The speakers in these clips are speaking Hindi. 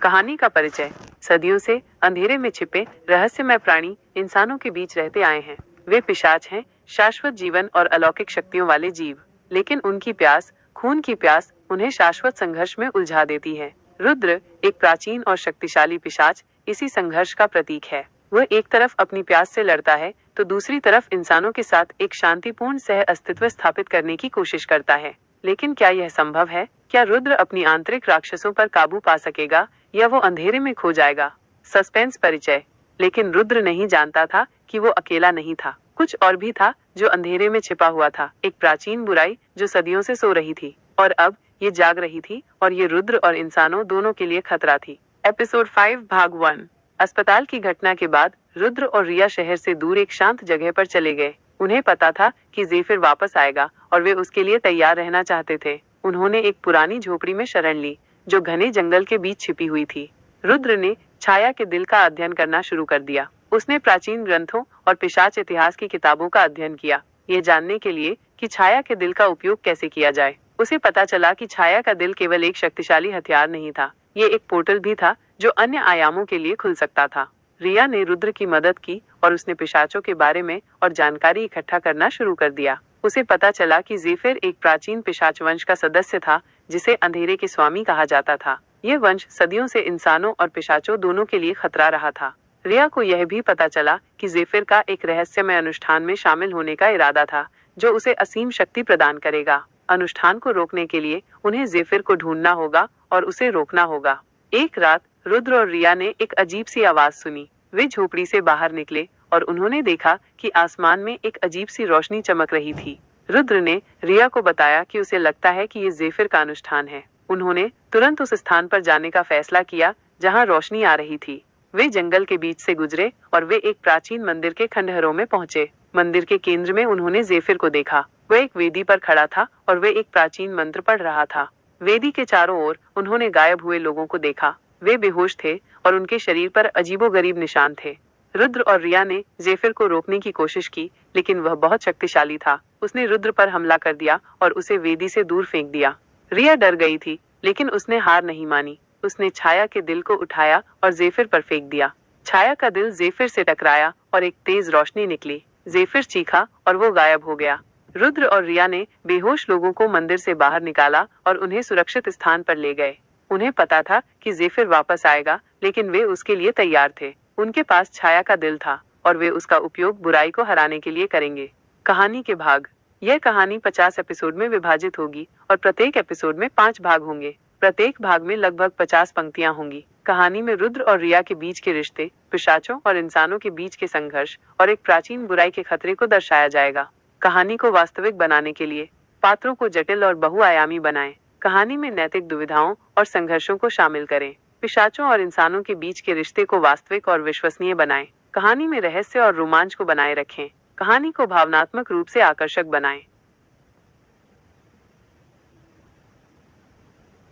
कहानी का परिचय। सदियों से अंधेरे में छिपे रहस्यमय प्राणी इंसानों के बीच रहते आए हैं। वे पिशाच हैं, शाश्वत जीवन और अलौकिक शक्तियों वाले जीव। लेकिन उनकी प्यास, खून की प्यास, उन्हें शाश्वत संघर्ष में उलझा देती है। रुद्र, एक प्राचीन और शक्तिशाली पिशाच, इसी संघर्ष का प्रतीक है। वह एक तरफ अपनी प्यास से लड़ता है, तो दूसरी तरफ इंसानों के साथ एक शांतिपूर्ण सह अस्तित्व स्थापित करने की कोशिश करता है। लेकिन क्या यह संभव है? क्या रुद्र अपनी आंतरिक राक्षसों पर काबू पा सकेगा या वो अंधेरे में खो जाएगा? सस्पेंस परिचय। लेकिन रुद्र नहीं जानता था कि वो अकेला नहीं था। कुछ और भी था जो अंधेरे में छिपा हुआ था। एक प्राचीन बुराई जो सदियों से सो रही थी और अब ये जाग रही थी, और ये रुद्र और इंसानों दोनों के लिए खतरा थी। एपिसोड 5 भाग 1। अस्पताल की घटना के बाद रुद्र और रिया शहर से दूर एक शांत जगह पर चले गए। उन्हें पता था कि ज़ेफिर वापस आएगा और वे उसके लिए तैयार रहना चाहते थे। उन्होंने एक पुरानी झोपड़ी में शरण ली जो घने जंगल के बीच छिपी हुई थी। रुद्र ने छाया के दिल का अध्ययन करना शुरू कर दिया। उसने प्राचीन ग्रंथों और पिशाच इतिहास की किताबों का अध्ययन किया, ये जानने के लिए कि छाया के दिल का उपयोग कैसे किया जाए। उसे पता चला कि छाया का दिल केवल एक शक्तिशाली हथियार नहीं था, ये एक पोर्टल भी था जो अन्य आयामों के लिए खुल सकता था। रिया ने रुद्र की मदद की और उसने पिशाचों के बारे में और जानकारी इकट्ठा करना शुरू कर दिया। उसे पता चला कि ज़ेफिर एक प्राचीन पिशाच वंश का सदस्य था जिसे अंधेरे के स्वामी कहा जाता था। यह वंश सदियों से इंसानों और पिशाचों दोनों के लिए खतरा रहा था। रिया को यह भी पता चला कि ज़ेफिर का एक रहस्यमय अनुष्ठान में शामिल होने का इरादा था जो उसे असीम शक्ति प्रदान करेगा। अनुष्ठान को रोकने के लिए उन्हें ज़ेफिर को ढूंढना होगा और उसे रोकना होगा। एक रात रुद्र और रिया ने एक अजीब सी आवाज सुनी। वे झोपड़ी से बाहर निकले और उन्होंने देखा कि आसमान में एक अजीब सी रोशनी चमक रही थी। रुद्र ने रिया को बताया कि उसे लगता है कि ये ज़ेफिर का अनुष्ठान है। उन्होंने तुरंत उस स्थान पर जाने का फैसला किया जहां रोशनी आ रही थी। वे जंगल के बीच से गुजरे और वे एक प्राचीन मंदिर के खंडहरों में पहुंचे। मंदिर के केंद्र में उन्होंने ज़ेफिर को देखा। वह एक वेदी पर खड़ा था और वे एक प्राचीन मंत्र पढ़ रहा था। वेदी के चारों ओर उन्होंने गायब हुए लोगों को देखा। वे बेहोश थे और उनके शरीर पर अजीबोगरीब निशान थे। रुद्र और रिया ने ज़ेफिर को रोकने की कोशिश की, लेकिन वह बहुत शक्तिशाली था। उसने रुद्र पर हमला कर दिया और उसे वेदी से दूर फेंक दिया। रिया डर गई थी, लेकिन उसने हार नहीं मानी। उसने छाया के दिल को उठाया और ज़ेफिर पर फेंक दिया। छाया का दिल ज़ेफिर से टकराया और एक तेज रोशनी निकली। ज़ेफिर चीखा और वो गायब हो गया। रुद्र और रिया ने बेहोश लोगों को मंदिर से बाहर निकाला और उन्हें सुरक्षित स्थान पर ले गए। उन्हें पता था कि ज़ेफिर वापस आएगा, लेकिन वे उसके लिए तैयार थे। उनके पास छाया का दिल था और वे उसका उपयोग बुराई को हराने के लिए करेंगे। कहानी के भाग। यह कहानी 50 एपिसोड में विभाजित होगी और प्रत्येक एपिसोड में 5 भाग होंगे। प्रत्येक भाग में लगभग 50 पंक्तियां होंगी। कहानी में रुद्र और रिया के बीच के रिश्ते, पिशाचों और इंसानों के बीच के संघर्ष और एक प्राचीन बुराई के खतरे को दर्शाया जाएगा। कहानी को वास्तविक बनाने के लिए पात्रों को जटिल और बहुआयामी बनाएं। कहानी में नैतिक दुविधाओं और संघर्षों को शामिल करें। पिशाचों और इंसानों के बीच के रिश्ते को वास्तविक और विश्वसनीय बनाएं। कहानी में रहस्य और रोमांच को बनाए रखें। कहानी को भावनात्मक रूप से आकर्षक बनाएं।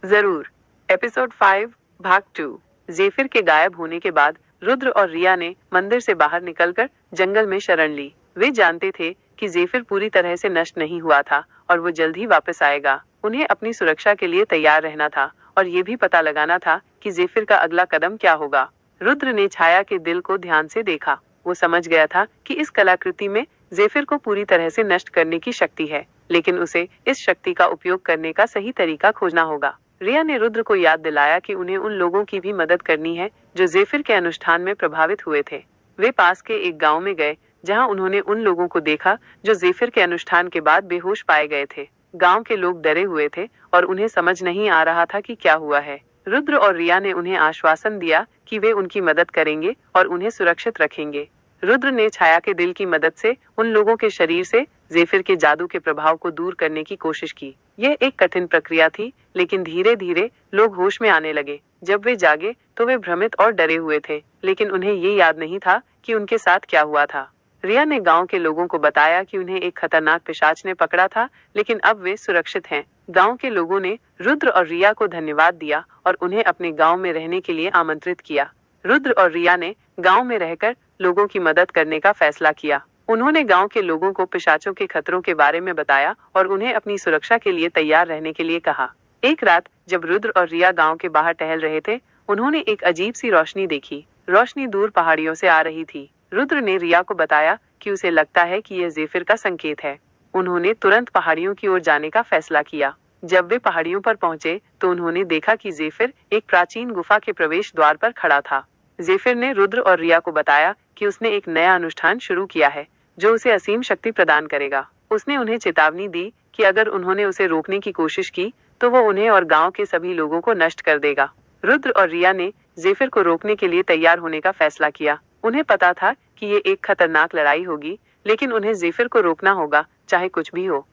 जरूर। एपिसोड 5 भाग 2। ज़ेफिर के गायब होने के बाद रुद्र और रिया ने मंदिर से बाहर निकलकर जंगल में शरण ली। वे जानते थे कि ज़ेफिर पूरी तरह से नष्ट नहीं हुआ था और वो जल्द ही वापस आएगा। उन्हें अपनी सुरक्षा के लिए तैयार रहना था और ये भी पता लगाना था कि ज़ेफिर का अगला कदम क्या होगा। रुद्र ने छाया के दिल को ध्यान से देखा। वो समझ गया था कि इस कलाकृति में ज़ेफिर को पूरी तरह से नष्ट करने की शक्ति है, लेकिन उसे इस शक्ति का उपयोग करने का सही तरीका खोजना होगा। रिया ने रुद्र को याद दिलाया कि उन्हें उन लोगों की भी मदद करनी है जो ज़ेफिर के अनुष्ठान में प्रभावित हुए थे। वे पास के एक गांव में गए जहां उन्होंने उन लोगों को देखा जो ज़ेफिर के अनुष्ठान के बाद बेहोश पाए गए थे। गांव के लोग डरे हुए थे और उन्हें समझ नहीं आ रहा था कि क्या हुआ है। रुद्र और रिया ने उन्हें आश्वासन दिया कि वे उनकी मदद करेंगे और उन्हें सुरक्षित रखेंगे। रुद्र ने छाया के दिल की मदद से उन लोगों के शरीर से ज़ेफिर के जादू के प्रभाव को दूर करने की कोशिश की। यह एक कठिन प्रक्रिया थी, लेकिन धीरे धीरे लोग होश में आने लगे। जब वे जागे तो वे भ्रमित और डरे हुए थे, लेकिन उन्हें ये याद नहीं था कि उनके साथ क्या हुआ था। रिया ने गांव के लोगों को बताया कि उन्हें एक खतरनाक पिशाच ने पकड़ा था, लेकिन अब वे सुरक्षित हैं। गांव के लोगों ने रुद्र और रिया को धन्यवाद दिया और उन्हें अपने गांव में रहने के लिए आमंत्रित किया। रुद्र और रिया ने गांव में रहकर लोगों की मदद करने का फैसला किया। उन्होंने गांव के लोगों को पिशाचों के खतरों के बारे में बताया और उन्हें अपनी सुरक्षा के लिए तैयार रहने के लिए कहा। एक रात जब रुद्र और रिया गांव के बाहर टहल रहे थे, उन्होंने एक अजीब सी रोशनी देखी। रोशनी दूर पहाड़ियों से आ रही थी। रुद्र ने रिया को बताया कि उसे लगता है कि यह ज़ेफिर का संकेत है। उन्होंने तुरंत पहाड़ियों की ओर जाने का फैसला किया। जब वे पहाड़ियों पर पहुंचे तो उन्होंने देखा कि ज़ेफिर एक प्राचीन गुफा के प्रवेश द्वार पर खड़ा था। ज़ेफिर ने रुद्र और रिया को बताया कि उसने एक नया अनुष्ठान शुरू किया है जो उसे असीम शक्ति प्रदान करेगा। उसने उन्हें चेतावनी दी कि अगर उन्होंने उसे रोकने की कोशिश की तो वो उन्हें और गांव के सभी लोगों को नष्ट कर देगा। रुद्र और रिया ने ज़ेफिर को रोकने के लिए तैयार होने का फैसला किया। उन्हें पता था कि ये एक खतरनाक लड़ाई होगी, लेकिन उन्हें ज़ेफिर को रोकना होगा, चाहे कुछ भी हो।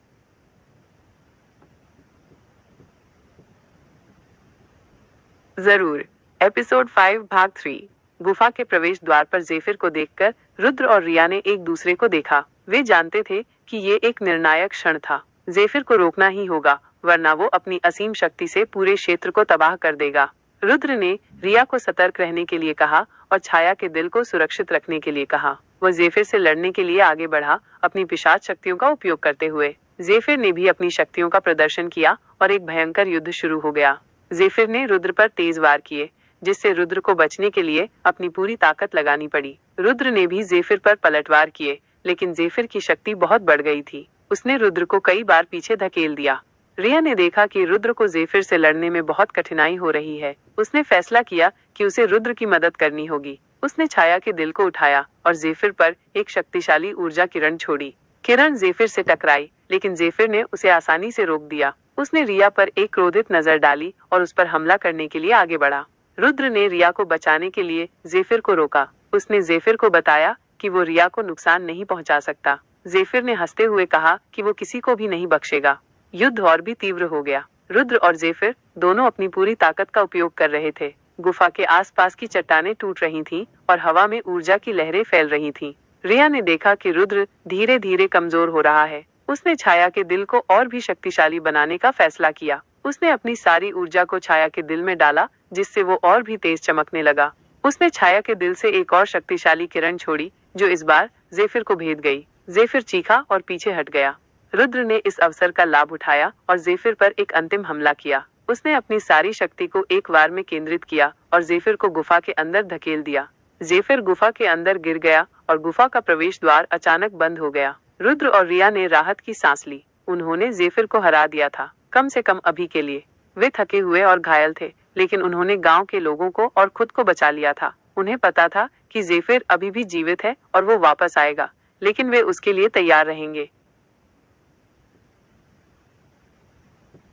जरूर। एपिसोड 5 भाग 3। गुफा के प्रवेश द्वार पर ज़ेफिर को देखकर रुद्र और रिया ने एक दूसरे को देखा। वे जानते थे कि ये एक निर्णायक क्षण था। ज़ेफिर को रोकना ही होगा, वरना वो अपनी असीम शक्ति से पूरे क्षेत्र को तबाह कर देगा। रुद्र ने रिया को सतर्क रहने के लिए कहा और छाया के दिल को सुरक्षित रखने के लिए कहा। वह ज़ेफिर से लड़ने के लिए आगे बढ़ा, अपनी पिशाच शक्तियों का उपयोग करते हुए। ज़ेफिर ने भी अपनी शक्तियों का प्रदर्शन किया और एक भयंकर युद्ध शुरू हो गया। ज़ेफिर ने रुद्र पर तेज वार किए, जिससे रुद्र को बचने के लिए अपनी पूरी ताकत लगानी पड़ी। रुद्र ने भी ज़ेफिर पर पलटवार किए, लेकिन ज़ेफिर की शक्ति बहुत बढ़ गई थी। उसने रुद्र को कई बार पीछे धकेल दिया। रिया ने देखा कि रुद्र को ज़ेफिर से लड़ने में बहुत कठिनाई हो रही है। उसने फैसला किया कि उसे रुद्र की मदद करनी होगी। उसने छाया के दिल को उठाया और ज़ेफिर पर एक शक्तिशाली ऊर्जा किरण छोड़ी। किरण ज़ेफिर से टकराई, लेकिन ज़ेफिर ने उसे आसानी से रोक दिया। उसने रिया पर एक क्रोधित नजर डाली और उस पर हमला करने के लिए आगे बढ़ा। रुद्र ने रिया को बचाने के लिए ज़ेफिर को रोका। उसने ज़ेफिर को बताया कि वो रिया को नुकसान नहीं पहुंचा सकता। ज़ेफिर ने हंसते हुए कहा कि वो किसी को भी नहीं बख्शेगा। युद्ध और भी तीव्र हो गया। रुद्र और ज़ेफिर दोनों अपनी पूरी ताकत का उपयोग कर रहे थे। गुफा के आसपास की चट्टानें टूट रही थीं और हवा में ऊर्जा की लहरें फैल रही थीं। रिया ने देखा कि रुद्र धीरे धीरे कमजोर हो रहा है। उसने छाया के दिल को और भी शक्तिशाली बनाने का फैसला किया। उसने अपनी सारी ऊर्जा को छाया के दिल में डाला, जिससे वो और भी तेज चमकने लगा। उसने छाया के दिल से एक और शक्तिशाली किरण छोड़ी, जो इस बार ज़ेफिर को भेद गई। ज़ेफिर चीखा और पीछे हट गया। रुद्र ने इस अवसर का लाभ उठाया और ज़ेफिर पर एक अंतिम हमला किया। उसने अपनी सारी शक्ति को एक बार में केंद्रित किया और ज़ेफिर को गुफा के अंदर धकेल दिया। ज़ेफिर गुफा के अंदर गिर गया और गुफा का प्रवेश द्वार अचानक बंद हो गया। रुद्र और रिया ने राहत की सांस ली। उन्होंने ज़ेफिर को हरा दिया था, कम से कम अभी के लिए। वे थके हुए और घायल थे, लेकिन उन्होंने गांव के लोगों को और खुद को बचा लिया था। उन्हें पता था कि ज़ेफिर अभी भी जीवित है और वो वापस आएगा, लेकिन वे उसके लिए तैयार रहेंगे।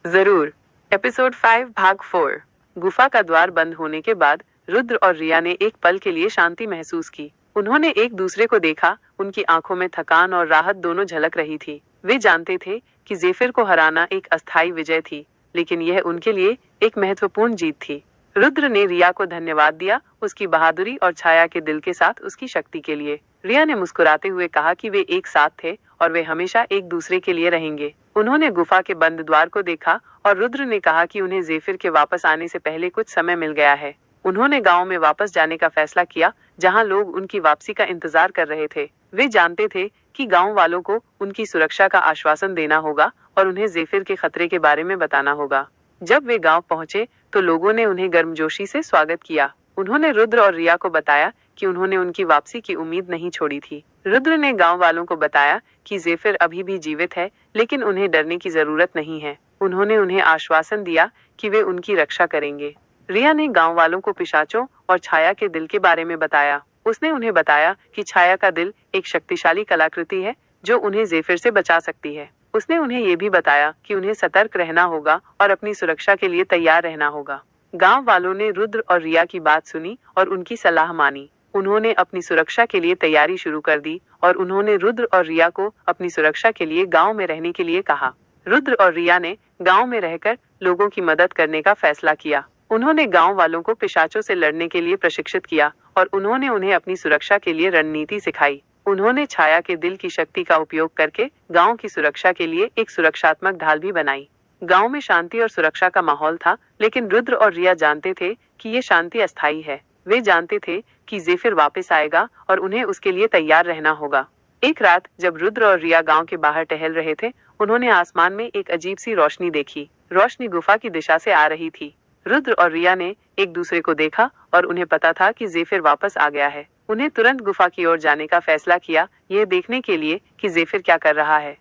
जरूर। एपिसोड 5 भाग 4। गुफा का द्वार बंद होने के बाद रुद्र और रिया ने एक पल के लिए शांति महसूस की। उन्होंने एक दूसरे को देखा। उनकी आंखों में थकान और राहत दोनों झलक रही थी। वे जानते थे कि ज़ेफिर को हराना एक अस्थायी विजय थी, लेकिन यह उनके लिए एक महत्वपूर्ण जीत थी। रुद्र ने रिया को धन्यवाद दिया, उसकी बहादुरी और छाया के दिल के साथ उसकी शक्ति के लिए। रिया ने मुस्कुराते हुए कहा कि वे एक साथ थे और वे हमेशा एक दूसरे के लिए रहेंगे। उन्होंने गुफा के बंद द्वार को देखा और रुद्र ने कहा कि उन्हें ज़ेफिर के वापस आने से पहले कुछ समय मिल गया है। उन्होंने गांव में वापस जाने का फैसला किया, जहां लोग उनकी वापसी का इंतजार कर रहे थे। वे जानते थे कि गांव वालों को उनकी सुरक्षा का आश्वासन देना होगा और उन्हें ज़ेफिर के खतरे के बारे में बताना होगा। जब वे गांव पहुंचे तो लोगों ने उन्हें गर्मजोशी से स्वागत किया। उन्होंने रुद्र और रिया को बताया कि उन्होंने उनकी वापसी की उम्मीद नहीं छोड़ी थी। रुद्र ने गांव वालों को बताया कि ज़ेफिर अभी भी जीवित है, लेकिन उन्हें डरने की जरूरत नहीं है। उन्होंने उन्हें आश्वासन दिया कि वे उनकी रक्षा करेंगे। रिया ने गांव वालों को पिशाचों और छाया के दिल के बारे में बताया। उसने उन्हें बताया कि छाया का दिल एक शक्तिशाली कलाकृति है जो उन्हें ज़ेफिर से बचा सकती है। उसने उन्हें ये भी बताया कि उन्हें सतर्क रहना होगा और अपनी सुरक्षा के लिए तैयार रहना होगा। गांव वालों ने रुद्र और रिया की बात सुनी और उनकी सलाह मानी। उन्होंने अपनी सुरक्षा के लिए तैयारी शुरू कर दी और उन्होंने रुद्र और रिया को अपनी सुरक्षा के लिए गांव में रहने के लिए कहा। रुद्र और रिया ने गांव में रहकर लोगों की मदद करने का फैसला किया। उन्होंने गांव वालों को पिशाचों से लड़ने के लिए प्रशिक्षित किया और उन्होंने उन्हें अपनी सुरक्षा के लिए रणनीति सिखाई। उन्होंने छाया के दिल की शक्ति का उपयोग करके गांव की सुरक्षा के लिए एक सुरक्षात्मक ढाल भी बनाई। गांव में शांति और सुरक्षा का माहौल था, लेकिन रुद्र और रिया जानते थे कि ये शांति अस्थायी है। वे जानते थे कि ज़ेफिर वापस आएगा और उन्हें उसके लिए तैयार रहना होगा। एक रात जब रुद्र और रिया गांव के बाहर टहल रहे थे, उन्होंने आसमान में एक अजीब सी रोशनी देखी। रोशनी गुफा की दिशा से आ रही थी। रुद्र और रिया ने एक दूसरे को देखा और उन्हें पता था कि ज़ेफिर वापस आ गया है। उन्हें तुरंत गुफा की ओर जाने का फैसला किया, यह देखने के लिए कि ज़ेफिर क्या कर रहा है।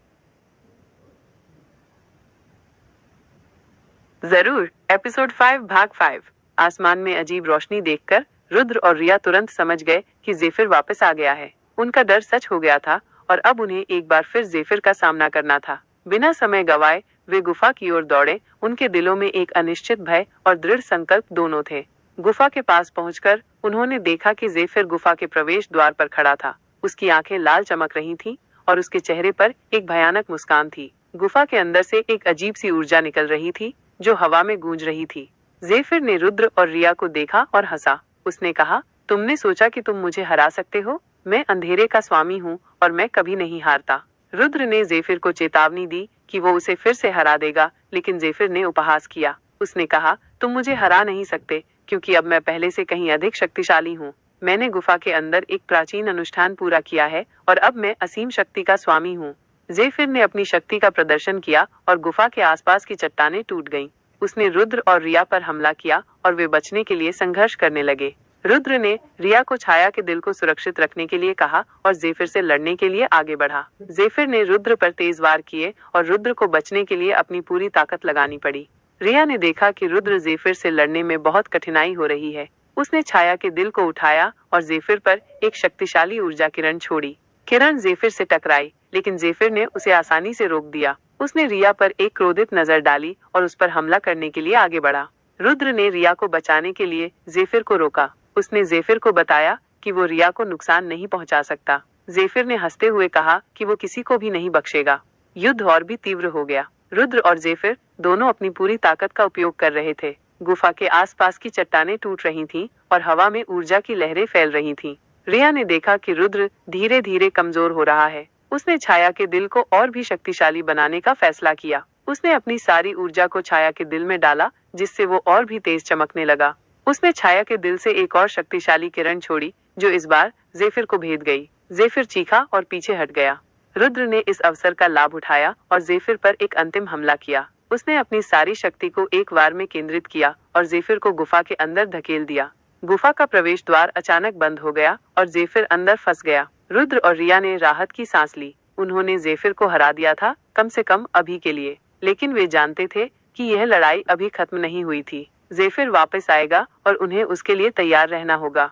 जरूर। एपिसोड 5 भाग 5। आसमान में अजीब रोशनी देखकर रुद्र और रिया तुरंत समझ गए कि ज़ेफिर वापस आ गया है। उनका डर सच हो गया था और अब उन्हें एक बार फिर ज़ेफिर का सामना करना था। बिना समय गवाए वे गुफा की ओर दौड़े। उनके दिलों में एक अनिश्चित भय और दृढ़ संकल्प दोनों थे। गुफा के पास पहुंचकर उन्होंने देखा कि ज़ेफिर गुफा के प्रवेश द्वार पर खड़ा था। उसकी आंखें लाल चमक रही थीं और उसके चेहरे पर एक भयानक मुस्कान थी। गुफा के अंदर से एक अजीब सी ऊर्जा निकल रही थी जो हवा में गूंज रही थी। ज़ेफिर ने रुद्र और रिया को देखा और हंसा। उसने कहा, तुमने सोचा कि तुम मुझे हरा सकते हो? मैं अंधेरे का स्वामी हूँ और मैं कभी नहीं हारता। रुद्र ने ज़ेफिर को चेतावनी दी कि वो उसे फिर से हरा देगा, लेकिन ज़ेफिर ने उपहास किया। उसने कहा, तुम मुझे हरा नहीं सकते क्योंकि अब मैं पहले से कहीं अधिक शक्तिशाली हूँ। मैंने गुफा के अंदर एक प्राचीन अनुष्ठान पूरा किया है और अब मैं असीम शक्ति का स्वामी हूँ। ज़ेफिर ने अपनी शक्ति का प्रदर्शन किया और गुफा के आसपास की चट्टानें टूट गईं। उसने रुद्र और रिया पर हमला किया और वे बचने के लिए संघर्ष करने लगे। रुद्र ने रिया को छाया के दिल को सुरक्षित रखने के लिए कहा और ज़ेफिर से लड़ने के लिए आगे बढ़ा। ज़ेफिर ने रुद्र पर तेज वार किए और रुद्र को बचने के लिए अपनी पूरी ताकत लगानी पड़ी। रिया ने देखा कि रुद्र ज़ेफिर से लड़ने में बहुत कठिनाई हो रही है। उसने छाया के दिल को उठाया और ज़ेफिर पर एक शक्तिशाली ऊर्जा किरण छोड़ी। किरण ज़ेफिर से टकराई, लेकिन ज़ेफिर ने उसे आसानी से रोक दिया। उसने रिया पर एक क्रोधित नजर डाली और उस पर हमला करने के लिए आगे बढ़ा। रुद्र ने रिया को बचाने के लिए ज़ेफिर को रोका। उसने ज़ेफिर को बताया कि वो रिया को नुकसान नहीं पहुंचा सकता। ज़ेफिर ने हंसते हुए कहा कि वो किसी को भी नहीं बख्शेगा। युद्ध और भी तीव्र हो गया। रुद्र और ज़ेफिर दोनों अपनी पूरी ताकत का उपयोग कर रहे थे। गुफा के आसपास की चट्टानें टूट रही थीं और हवा में ऊर्जा की लहरें फैल रही थीं। रिया ने देखा कि रुद्र धीरे धीरे कमजोर हो रहा है। उसने छाया के दिल को और भी शक्तिशाली बनाने का फैसला किया। उसने अपनी सारी ऊर्जा को छाया के दिल में डाला, जिससे वो और भी तेज चमकने लगा। उसने छाया के दिल से एक और शक्तिशाली किरण छोड़ी, जो इस बार ज़ेफिर को भेद गई। ज़ेफिर चीखा और पीछे हट गया। रुद्र ने इस अवसर का लाभ उठाया और ज़ेफिर पर एक अंतिम हमला किया। उसने अपनी सारी शक्ति को एक वार में केंद्रित किया और ज़ेफिर को गुफा के अंदर धकेल दिया। गुफा का प्रवेश द्वार अचानक बंद हो गया और ज़ेफिर अंदर फंस गया। रुद्र और रिया ने राहत की सांस ली। उन्होंने ज़ेफिर को हरा दिया था, कम से कम अभी के लिए, लेकिन वे जानते थे कि यह लड़ाई अभी खत्म नहीं हुई थी। ज़ेफिर वापस आएगा और उन्हें उसके लिए तैयार रहना होगा।